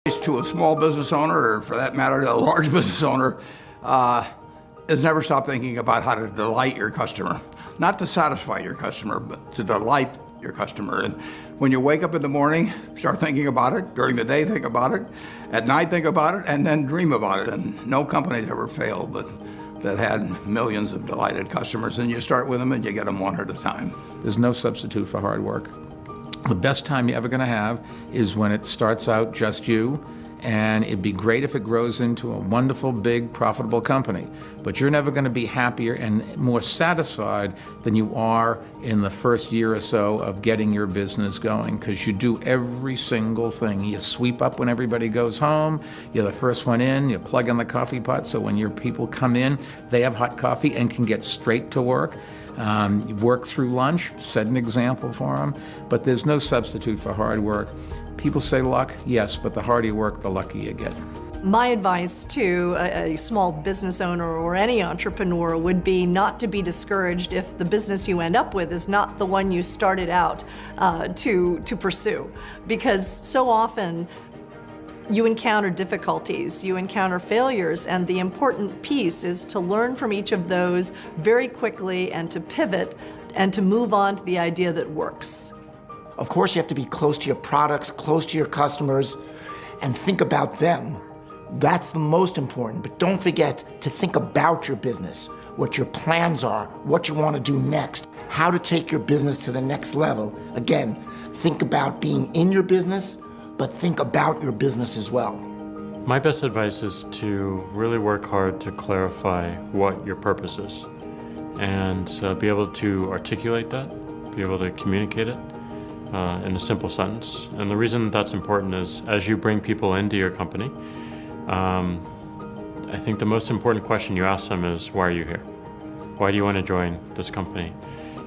To a small business owner, or for that matter, to a large business owner, is never stop thinking about how to delight your customer. Not to satisfy your customer, but to delight your customer. And when you wake up in the morning, start thinking about it. During the day, think about it. At night, think about it, and then dream about it. And no company's ever failed that had millions of delighted customers. And you start with them and you get them one at a time. There's no substitute for hard work. The best time you're ever going to have is when it starts out just you, and it'd be great if it grows into a wonderful, big, profitable company. But you're never going to be happier and more satisfied than you are in the first year or so of getting your business going, because you do every single thing. You sweep up when everybody goes home, you're the first one in, you plug in the coffee pot, so when your people come in, they have hot coffee and can get straight to work. You work through lunch, set an example for them, but there's no substitute for hard work. People say luck, yes, but the harder you work, the luckier you get. My advice to a small business owner or any entrepreneur would be not to be discouraged if the business you end up with is not the one you started out to pursue. Because so often you encounter difficulties, you encounter failures, and the important piece is to learn from each of those very quickly and to pivot and to move on to the idea that works. Of course, you have to be close to your products, close to your customers, and think about them. That's the most important, but don't forget to think about your business, what your plans are, what you want to do next, how to take your business to the next level. Again, think about being in your business, but think about your business as well. My best advice is to really work hard to clarify what your purpose is and be able to articulate that, be able to communicate it in a simple sentence. And the reason that's important is as you bring people into your company, I think the most important question you ask them is, why are you here? Why do you want to join this company?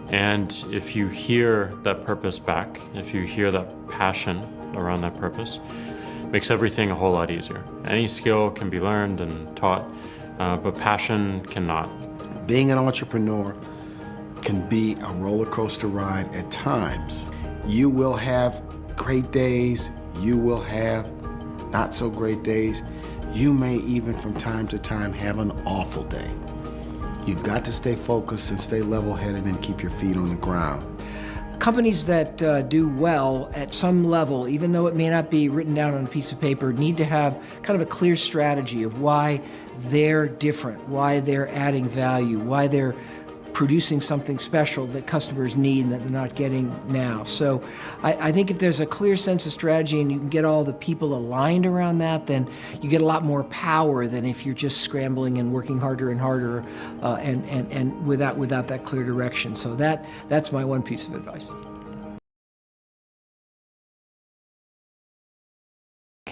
And if you hear that purpose back, if you hear that passion around that purpose, it makes everything a whole lot easier. Any skill can be learned and taught, but passion cannot. Being an entrepreneur can be a roller coaster ride at times. You will have great days, you will have not so great days. You may even from time to time have an awful day. You've got to stay focused and stay level-headed and keep your feet on the ground. Companies that do well at some level, even though it may not be written down on a piece of paper, need to have kind of a clear strategy of why they're different, why they're adding value, why they're producing something special that customers need and that they're not getting now. So I think if there's a clear sense of strategy and you can get all the people aligned around that, then you get a lot more power than if you're just scrambling and working harder and harder and without that clear direction. So that's my one piece of advice.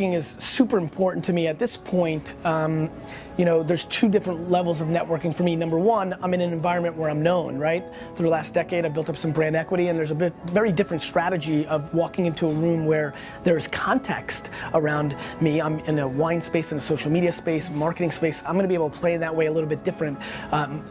Is super important to me at this point. You know, there's two different levels of networking for me. Number one, I'm in an environment where I'm known, right? Through the last decade, I've built up some brand equity, and there's a very different strategy of walking into a room where there's context around me. I'm in a wine space, in a social media space, marketing space. I'm gonna be able to play that way a little bit different.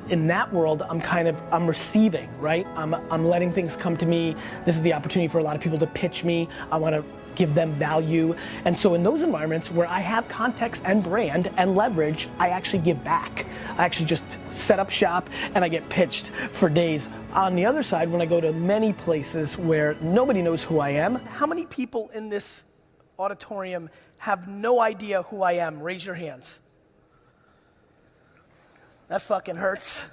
In that world, I'm receiving, right? I'm letting things come to me. This is the opportunity for a lot of people to pitch me. I wanna give them value. And so in those environments where I have context and brand and leverage, I actually give back. I actually just set up shop and I get pitched for days. On the other side, when I go to many places where nobody knows who I am, how many people in this auditorium have no idea who I am? Raise your hands. That fucking hurts.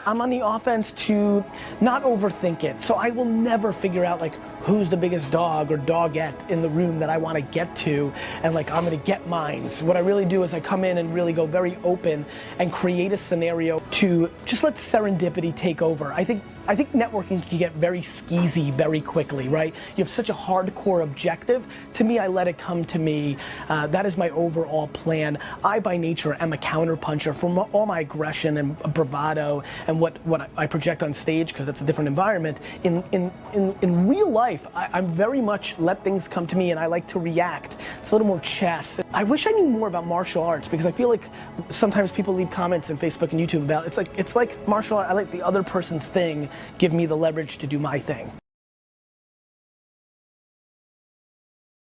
I'm on the offense to not overthink it. So I will never figure out like who's the biggest dog or dogette in the room that I want to get to and like I'm gonna get mines. What I really do is I come in and really go very open and create a scenario to just let serendipity take over. I think networking can get very skeezy very quickly, right? You have such a hardcore objective. To me, I let it come to me. That is my overall plan. I, by nature, am a counterpuncher from all my aggression and bravado and what I project on stage, because that's a different environment. In real life, I'm very much let things come to me and I like to react. It's a little more chess. I wish I knew more about martial arts, because I feel like sometimes people leave comments on Facebook and YouTube about, it's like martial art, I like the other person's thing, give me the leverage to do my thing.